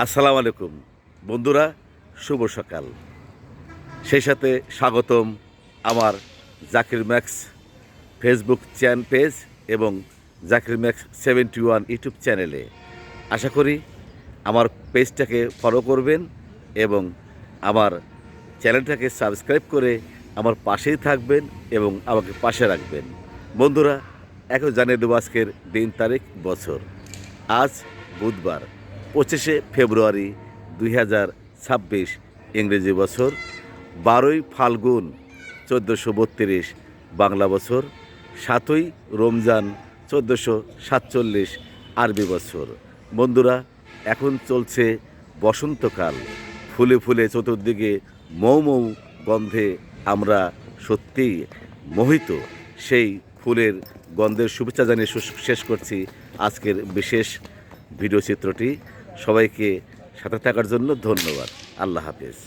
আসসালামু আলাইকুম বন্ধুরা, শুভ সকাল। সেই সাথে স্বাগতম আমার জাকির ম্যাক্স ফেসবুক পেজ এবং জাকির ম্যাক্স 71 ইউটিউব চ্যানেলে। আশা করি আমার পেজটাকে ফলো করবেন এবং আমার চ্যানেলটাকে সাবস্ক্রাইব করে আমার পাশেই থাকবেন এবং আমাকে পাশে রাখবেন। বন্ধুরা, এখন জানিয়ে দেবো আজকের দিন, তারিখ, বছর। আজ বুধবার 25শে ফেব্রুয়ারি 2026 ইংরেজি বছর, 12ই ফাল্গুন 1432 বাংলা বছর, 7ই রমজান 1447 আরবি বছর। বন্ধুরা, এখন চলছে বসন্তকাল। ফুলে ফুলে চতুর্দিকে মৌ মৌ গন্ধে আমরা সত্যিই মোহিত। সেই ফুলের গন্ধের শুভেচ্ছা জানিয়ে শেষ করছি আজকের বিশেষ ভিডিও চিত্রটি। সবাইকে সাথে থাকার জন্য ধন্যবাদ। আল্লাহ হাফেজ।